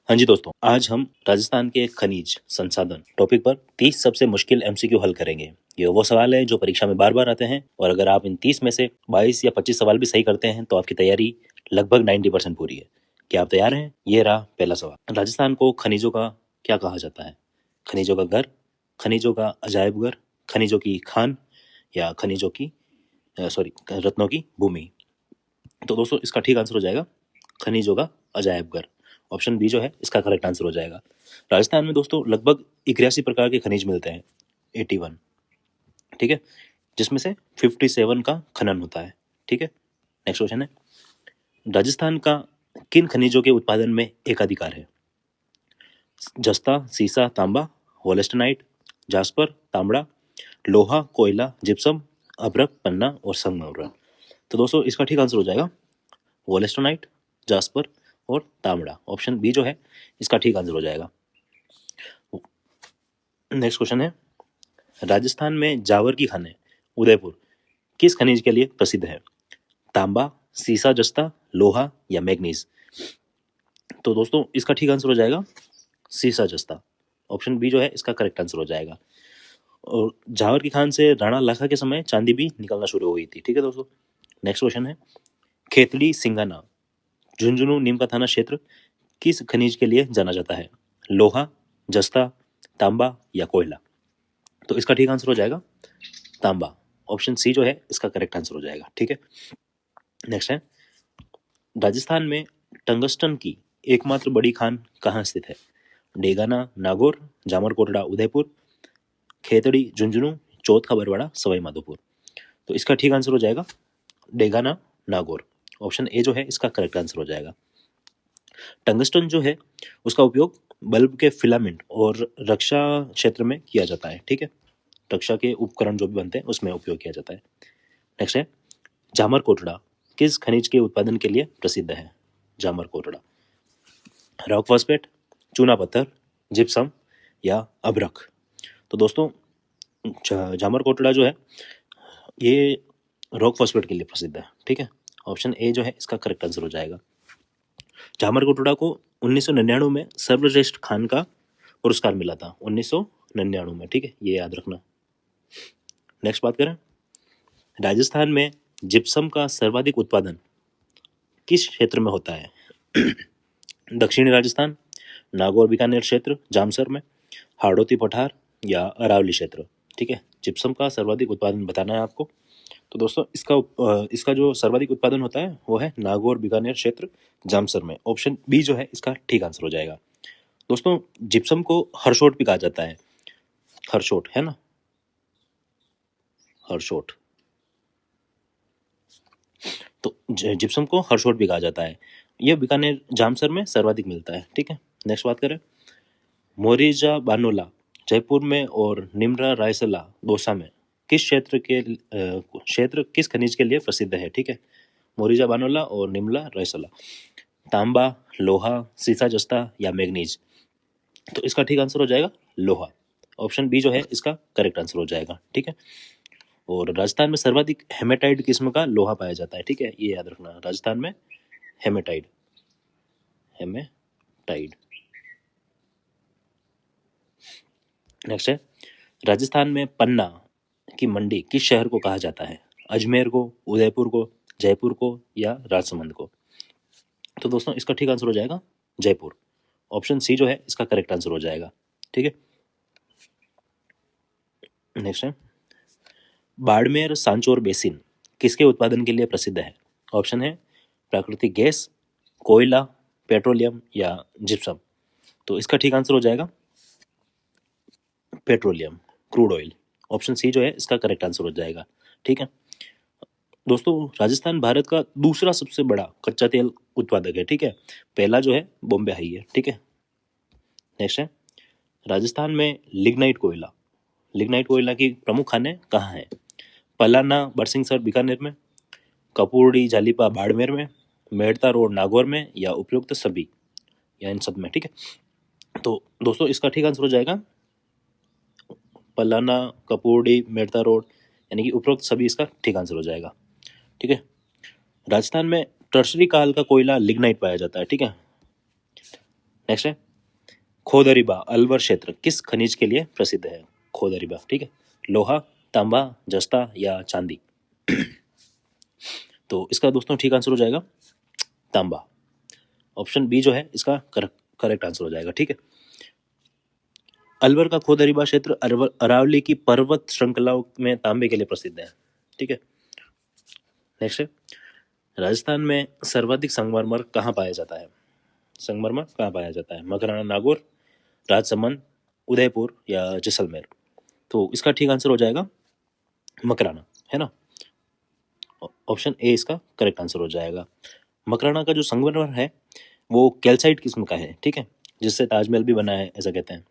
हाँ जी दोस्तों, आज हम राजस्थान के खनिज संसाधन टॉपिक पर 30 सबसे मुश्किल एमसीक्यू हल करेंगे। ये वो सवाल है जो परीक्षा में बार बार आते हैं और अगर आप इन 30 में से 22 या 25 सवाल भी सही करते हैं तो आपकी तैयारी लगभग 90% पूरी है। क्या आप तैयार हैं? ये रहा पहला सवाल। राजस्थान को खनिजों का क्या कहा जाता है? खनिजों का घर, खनिजों का अजायब घर, खनिजों की खान या खनिजों की रत्नों की भूमि। तो दोस्तों इसका ठीक आंसर हो जाएगा खनिजों का अजायब घर। ऑप्शन बी जो है इसका करेक्ट आंसर हो जाएगा। राजस्थान में दोस्तों लगभग 81 प्रकार के खनिज मिलते हैं, 81, ठीक है, जिसमें से 57 का खनन होता है। ठीक है, नेक्स्ट क्वेश्चन है, राजस्थान का किन खनिजों के उत्पादन में एकाधिकार है? जस्ता, सीसा, तांबा, वोलेस्टनाइट, जास्पर, तांबड़ा, लोहा, कोयला, जिप्सम, अभ्रक, पन्ना और संगमरमर। तो दोस्तों इसका ठीक आंसर हो जाएगा वोलेस्टोनाइट, जास्पर और तांबड़ा। ऑप्शन बी जो है इसका ठीक आंसर हो जाएगा। नेक्स्ट क्वेश्चन है, राजस्थान में जावर की खानें उदयपुर किस खनिज के लिए प्रसिद्ध है? तांबा, सीसा जस्ता, लोहा या मैग्नीज। तो दोस्तों इसका ठीक आंसर हो जाएगा सीसा जस्ता। ऑप्शन बी जो है इसका करेक्ट आंसर हो जाएगा। और जावर की खान से राणा लाखा के समय चांदी भी निकलना शुरू हो गई थी। ठीक है दोस्तों, नेक्स्ट क्वेश्चन है, खेतड़ी सिंगाना झुंझुनू नीम का थाना क्षेत्र किस खनिज के लिए जाना जाता है? लोहा, जस्ता, तांबा या कोयला। तो इसका ठीक आंसर हो जाएगा तांबा। ऑप्शन सी जो है इसका करेक्ट आंसर हो जाएगा। ठीक है, नेक्स्ट है, राजस्थान में टंगस्टन की एकमात्र बड़ी खान कहाँ स्थित है? डेगाना नागौर, जामरकोटड़ा उदयपुर, खेतड़ी झुंझुनू, चौथ का बरवाड़ा, सवाई माधोपुर। तो इसका ठीक आंसर हो जाएगा डेगाना नागौर। ऑप्शन ए जो है इसका करेक्ट आंसर हो जाएगा। टंगस्टन जो है उसका उपयोग बल्ब के फिलामेंट और रक्षा क्षेत्र में किया जाता है। ठीक है, रक्षा के उपकरण जो भी बनते हैं उसमें उपयोग किया जाता है। नेक्स्ट है, जामर कोटड़ा किस खनिज के उत्पादन के लिए प्रसिद्ध है? जामर कोटड़ा रॉक फॉस्फेट, चूना पत्थर, जिप्सम या अभ्रक। तो दोस्तों जामर कोटड़ा जो है ये रॉक फॉस्फेट के लिए प्रसिद्ध है। ठीक है, ऑप्शन ए जो है इसका करेक्ट आंसर हो जाएगा। जामर कोटड़ा को 1999 में सर्वश्रेष्ठ खान का पुरस्कार मिला था, 1999 में। ठीक है, ये याद रखना। नेक्स्ट बात करें, राजस्थान में जिप्सम का सर्वाधिक उत्पादन किस क्षेत्र में होता है? दक्षिणी राजस्थान, नागौर बीकानेर क्षेत्र, जामसर में, हाड़ौती पठार या अरावली क्षेत्र। ठीक है, जिप्सम का सर्वाधिक उत्पादन बताना है आपको। तो दोस्तों इसका जो सर्वाधिक उत्पादन होता है वो है नागौर बीकानेर क्षेत्र, जामसर में। ऑप्शन बी जो है इसका ठीक आंसर हो जाएगा। दोस्तों जिप्सम को हरसोट भी कहा जाता है, हरसोट है ना, हरसोट। तो जिप्सम को हरसोट भी कहा जाता है। यह बीकानेर जामसर में सर्वाधिक मिलता है। ठीक है, नेक्स्ट बात करें, मोरिजा बानोला जयपुर में और निम्रा रायसला दौसा में किस क्षेत्र किस खनिज के लिए प्रसिद्ध है? ठीक है, मोरिजा बानोला और निम्रा रायसला। तांबा, लोहा, सीसा जस्ता या मैग्नीज। तो इसका ठीक आंसर हो जाएगा लोहा। ऑप्शन बी जो है इसका करेक्ट आंसर हो जाएगा। ठीक है, और राजस्थान में सर्वाधिक हेमेटाइड किस्म का लोहा पाया जाता है। ठीक है, ये याद रखना, राजस्थान में हेमेटाइड, हेमेटाइड। नेक्स्ट है, राजस्थान में पन्ना की मंडी किस शहर को कहा जाता है? अजमेर को, उदयपुर को, जयपुर को या राजसमंद को। तो दोस्तों इसका ठीक आंसर हो जाएगा जयपुर। ऑप्शन सी जो है इसका करेक्ट आंसर हो जाएगा। ठीक है, नेक्स्ट है, बाड़मेर सांचौर बेसिन किसके उत्पादन के लिए प्रसिद्ध है? ऑप्शन है प्राकृतिक गैस, कोयला, पेट्रोलियम या जिप्सम। तो इसका ठीक आंसर हो जाएगा petroleum, crude oil. Option C जो है इसका करेक्ट आंसर हो जाएगा। ठीक है दोस्तों, राजस्थान भारत का दूसरा सबसे बड़ा कच्चा तेल उत्पादक है। ठीक है, पहला जो है बॉम्बे हाई है। ठीक है, नेक्स्ट है, राजस्थान में लिग्नाइट कोयला की प्रमुख खानें कहाँ हैं? पलाना बरसिंहसर बीकानेर में, कपूरडी जालीपा बाड़मेर में, मेड़ता रोड नागौर में या उपयुक्त सभी या इन सब में। ठीक है, तो दोस्तों इसका ठीक आंसर हो जाएगा पलाना, कपूरडी, मेड़ता रोड, यानी कि उपरोक्त सभी इसका ठीक आंसर हो जाएगा। ठीक है, राजस्थान में टर्शरी काल का कोयला लिग्नाइट पाया जाता है। ठीक है, नेक्स्ट है खोदरीबा अलवर क्षेत्र किस खनिज के लिए प्रसिद्ध है? खोदरीबा, ठीक है, लोहा, तांबा, जस्ता या चांदी? तो इसका दोस्तों ठीक आंसर हो जाएगा तांबा। ऑप्शन बी जो है इसका करेक्ट आंसर हो जाएगा, ठीक है। अलवर का खोदरीबा क्षेत्र अरावली की पर्वत श्रृंखलाओं में तांबे के लिए प्रसिद्ध है, ठीक है। नेक्स्ट है राजस्थान में सर्वाधिक संगमरमर कहाँ पाया जाता है? संगमरमर कहाँ पाया जाता है? मकराना, नागौर, राजसमंद, उदयपुर या जैसलमेर? तो इसका ठीक आंसर हो जाएगा मकराना, है ना। ऑप्शन ए इसका करेक्ट आंसर हो जाएगा। मकराना का जो संगमरमर है वो कैल्साइट किस्म का है, ठीक है, जिससे ताजमहल भी बना है, ऐसा कहते हैं।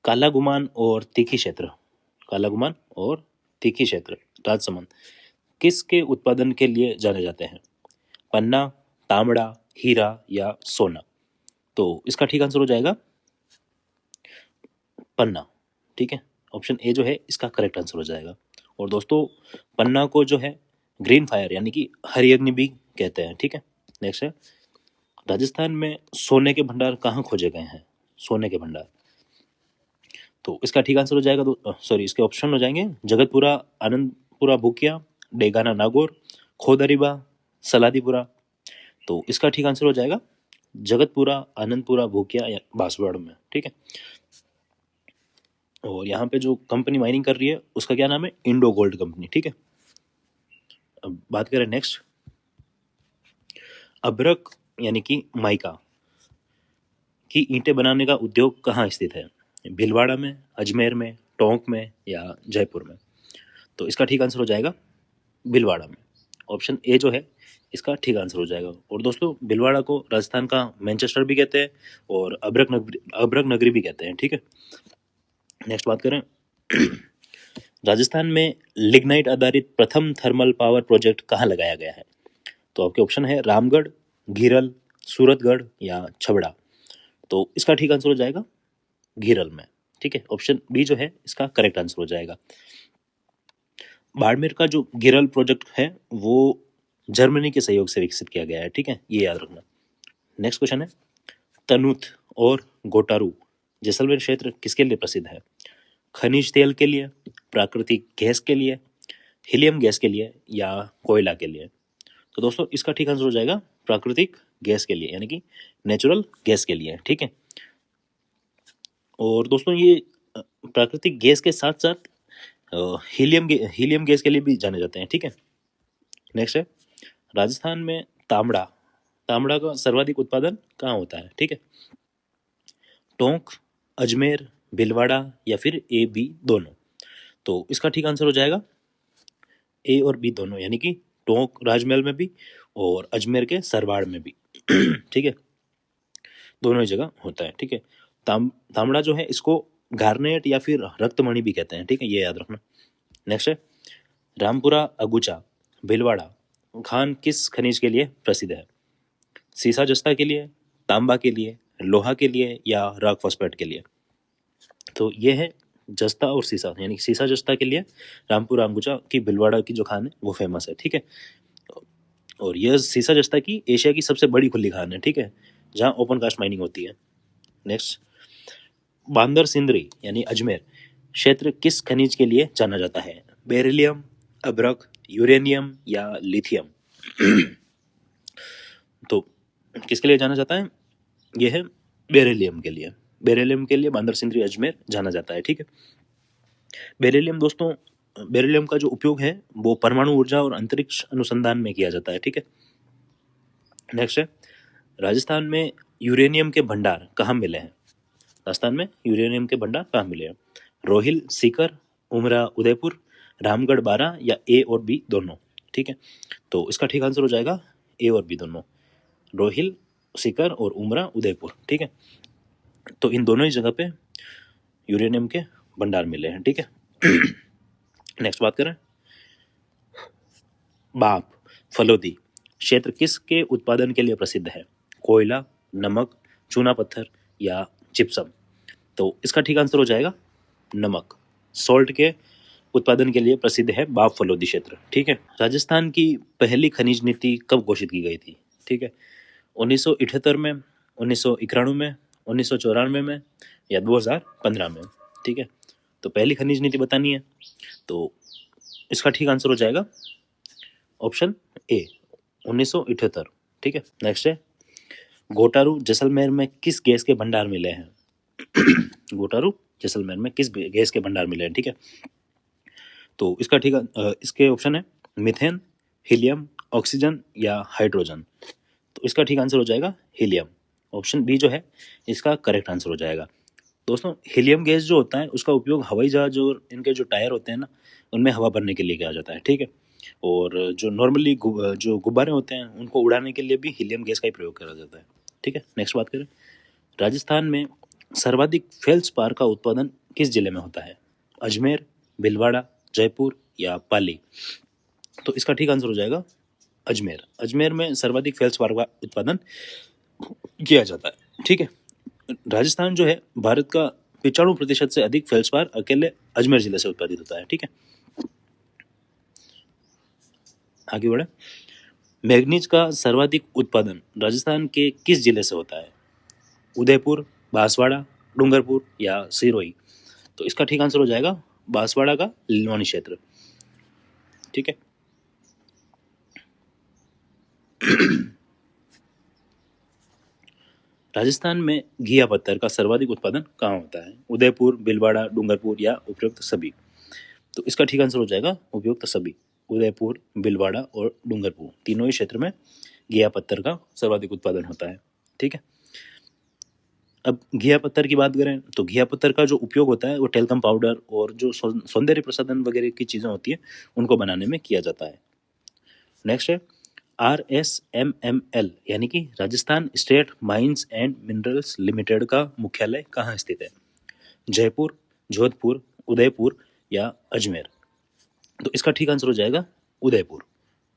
काला गुमान और तीखी क्षेत्र, काला गुमान और तीखी क्षेत्र राजसमंद किसके उत्पादन के लिए जाने जाते हैं? पन्ना, तांबड़ा, हीरा या सोना? तो इसका ठीक आंसर हो जाएगा पन्ना, ठीक है। ऑप्शन ए जो है इसका करेक्ट आंसर हो जाएगा। और दोस्तों पन्ना को जो है ग्रीन फायर यानी कि हरी अग्नि भी कहते हैं, ठीक है। नेक्स्ट है राजस्थान में सोने के भंडार कहाँ खोजे गए हैं? सोने के भंडार, तो इसका ठीक आंसर हो जाएगा सॉरी इसके ऑप्शन हो जाएंगे जगतपुरा, आनंदपुरा भूकिया, डेगाना नागौर, खोदरीबा, सलादीपुरा। तो इसका ठीक आंसर हो जाएगा जगतपुरा, आनंदपुरा भूकिया या बांसवाड़ा में, ठीक है। और यहाँ पे जो कंपनी माइनिंग कर रही है उसका क्या नाम है? इंडो गोल्ड कंपनी, ठीक है। अब बात करें नेक्स्ट, अभ्रक यानी कि माइका की ईंटें बनाने का उद्योग कहाँ स्थित है? भीलवाड़ा में, अजमेर में, टोंक में या जयपुर में? तो इसका ठीक आंसर हो जाएगा भीलवाड़ा में। ऑप्शन ए जो है इसका ठीक आंसर हो जाएगा। और दोस्तों भीलवाड़ा को राजस्थान का मैनचेस्टर भी कहते हैं और अभ्रक नगरी भी कहते हैं, ठीक है। नेक्स्ट बात करें राजस्थान में लिग्नाइट आधारित प्रथम थर्मल पावर प्रोजेक्ट कहाँ लगाया गया है? तो आपके ऑप्शन है रामगढ़, घीरल, सूरतगढ़ या छबड़ा? तो इसका ठीक आंसर हो जाएगा घीरल में, ठीक है। ऑप्शन बी जो है इसका करेक्ट आंसर हो जाएगा। बाड़मेर का जो घीरल प्रोजेक्ट है वो जर्मनी के सहयोग से विकसित किया गया है, ठीक है, ये याद रखना। नेक्स्ट क्वेश्चन है तनूथ और गोटारू जैसलमेर क्षेत्र किसके लिए प्रसिद्ध है? खनिज तेल के लिए, प्राकृतिक गैस के लिए, हीलियम गैस के लिए या कोयला के लिए? तो दोस्तों इसका ठीक आंसर हो जाएगा प्राकृतिक गैस के लिए यानी कि नेचुरल गैस के लिए, ठीक है। और दोस्तों ये प्राकृतिक गैस के साथ साथ हीलियम गैस के लिए भी जाने जाते हैं, ठीक है। नेक्स्ट है राजस्थान में तांबड़ा तांबड़ा का सर्वाधिक उत्पादन कहाँ होता है? ठीक है, टोंक, अजमेर, भीलवाड़ा या फिर ए बी दोनों? तो इसका ठीक आंसर हो जाएगा ए और बी दोनों, यानी कि टोंक राजमहल में भी और अजमेर के सरवाड़ में भी ठीक है, दोनों ही जगह होता है, ठीक है। तांबड़ा जो है इसको गार्नेट या फिर रक्तमणि भी कहते हैं, ठीक है, ये याद रखना। नेक्स्ट है रामपुरा अगुचा भीलवाड़ा खान किस खनिज के लिए प्रसिद्ध है? सीसा जस्ता के लिए, तांबा के लिए, लोहा के लिए या रॉक फॉस्फेट के लिए? तो ये है जस्ता और सीसा, यानी सीसा जस्ता के लिए रामपुरा अंगुचा की भीलवाड़ा की जो खान है वो फेमस है, ठीक है। और यह सीसा जस्ता की एशिया की सबसे बड़ी खुली खान है, ठीक है, जहाँ ओपन कास्ट माइनिंग होती है। नेक्स्ट बांदर सिंदरी यानी अजमेर क्षेत्र किस खनिज के लिए जाना जाता है? बेरिलियम, अभ्रक, यूरेनियम या लिथियम? तो किसके लिए जाना जाता है? यह है बेरिलियम के लिए। बेरिलियम के लिए बांदर सिंदरी अजमेर जाना जाता है, ठीक है। बेरिलियम दोस्तों, बेरिलियम का जो उपयोग है वो परमाणु ऊर्जा और अंतरिक्ष अनुसंधान में किया जाता है, ठीक है। नेक्स्ट है राजस्थान में यूरेनियम के भंडार कहाँ मिले हैं? राजस्थान में यूरेनियम के भंडार कहाँ मिले हैं? रोहिल, सीकर, उमरा, उदयपुर, रामगढ़, बारा या ए और बी दोनों? ठीक है, तो इसका ठीक आंसर हो जाएगा ए और बी दोनों, रोहिल, सीकर और उमरा, उदयपुर, ठीक है। तो इन दोनों ही जगह पे यूरेनियम के भंडार मिले हैं, ठीक है। नेक्स्ट बात करें बाप फलोदी क्षेत्र किसके उत्पादन के लिए प्रसिद्ध है? कोयला, नमक, चूना पत्थर या जिप्सम? तो इसका ठीक आंसर हो जाएगा नमक, सॉल्ट के उत्पादन के लिए प्रसिद्ध है बाप फलोदी क्षेत्र, ठीक है। राजस्थान की पहली खनिज नीति कब घोषित की गई थी? ठीक है, 1978 में, 1991 में, 1994 में या 2015 में। ठीक है, तो पहली खनिज नीति बतानी है, तो इसका ठीक आंसर हो जाएगा ऑप्शन ए 1978। ठीक है, नेक्स्ट है घोटारू जैसलमेर में किस गैस के भंडार मिले हैं? घोटारू जैसलमेर में किस गैस के भंडार मिले हैं? ठीक है, तो इसका ठीक इसके ऑप्शन है मीथेन, हीलियम, ऑक्सीजन या हाइड्रोजन। तो इसका ठीक आंसर हो जाएगा हीलियम। ऑप्शन बी जो है इसका करेक्ट आंसर हो जाएगा। दोस्तों हीलियम गैस जो होता है उसका उपयोग हवाई जहाज और इनके जो टायर होते हैं ना उनमें हवा भरने के लिए किया जाता है। ठीक है, और जो नॉर्मली जो गुब्बारे होते हैं उनको उड़ाने के लिए भी हीलियम गैस का ही प्रयोग करा जाता है। ठीक है, नेक्स्ट बात करें, राजस्थान में सर्वाधिक फेल्सपार का उत्पादन किस जिले में होता है? अजमेर, भीलवाड़ा, जयपुर या पाली। तो इसका ठीक आंसर हो जाएगा अजमेर। अजमेर में सर्वाधिक फेल्सपार का उत्पादन किया जाता है। ठीक है, राजस्थान जो है भारत का 95% से अधिक फेल्सपार अकेले अजमेर जिले से उत्पादित होता है। ठीक है, आगे बढ़े, मैग्नीज का सर्वाधिक उत्पादन राजस्थान के किस जिले से होता है? उदयपुर, बांसवाड़ा, डूंगरपुर या सिरोही। तो इसका ठीक आंसर हो जाएगा बांसवाड़ा का लिलवानी क्षेत्र। ठीक है, राजस्थान में घिया पत्थर का सर्वाधिक उत्पादन कहाँ होता है? उदयपुर, भीलवाड़ा, डूंगरपुर या उपयुक्त सभी। तो इसका ठीक आंसर हो जाएगा उपयुक्त सभी। उदयपुर, भीलवाड़ा और डूंगरपुर तीनों ही क्षेत्र में घिया पत्थर का सर्वाधिक उत्पादन होता है। ठीक है, अब घिया पत्थर की बात करें तो घिया पत्थर का जो उपयोग होता है वो टेल्कम पाउडर और जो सौंदर्य प्रसाधन वगैरह की चीज़ें होती हैं उनको बनाने में किया जाता है। नेक्स्ट है RSMML यानी कि Rajasthan state mines and minerals limited का मुख्यालय कहाँ स्थित है? जयपुर, जोधपुर, उदयपुर या अजमेर। तो इसका ठीक आंसर हो जाएगा उदयपुर।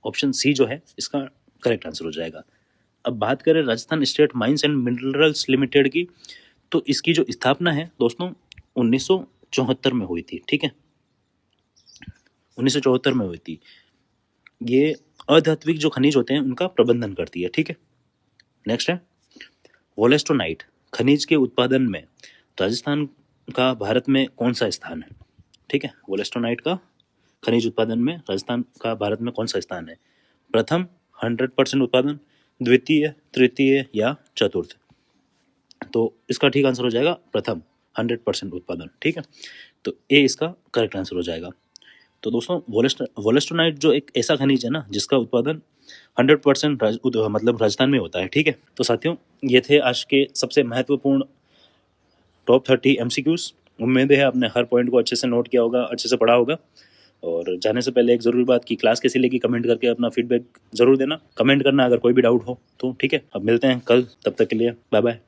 ऑप्शन सी जो है इसका करेक्ट आंसर हो जाएगा। अब बात करें Rajasthan state mines and minerals limited की, तो इसकी जो स्थापना है दोस्तों 1974 में हुई थी। ठीक है, 1974 में हुई थी। ये अधात्विक जो खनिज होते हैं उनका प्रबंधन करती है। ठीक है, नेक्स्ट है वोलेस्टोनाइट खनिज के उत्पादन में राजस्थान का भारत में कौन सा स्थान है? ठीक है, वोलेस्टोनाइट का खनिज उत्पादन में राजस्थान का भारत में कौन सा स्थान है? प्रथम 100% उत्पादन, द्वितीय, तृतीय या चतुर्थ। तो इसका ठीक आंसर हो जाएगा प्रथम 100% उत्पादन। ठीक है, तो ए इसका करेक्ट आंसर हो जाएगा। तो दोस्तों वोलेस्टोनाइट जो एक ऐसा खनिज है ना जिसका उत्पादन 100% मतलब राजस्थान में होता है। ठीक है, तो साथियों ये थे आज के सबसे महत्वपूर्ण टॉप 30 MCQs। उम्मीद है आपने हर पॉइंट को अच्छे से नोट किया होगा, अच्छे से पढ़ा होगा। और जाने से पहले एक ज़रूरी बात कि क्लास कैसी लगी कमेंट करके अपना फीडबैक ज़रूर देना। कमेंट करना अगर कोई भी डाउट हो तो। ठीक है, अब मिलते हैं कल, तब तक के लिए बाय बाय।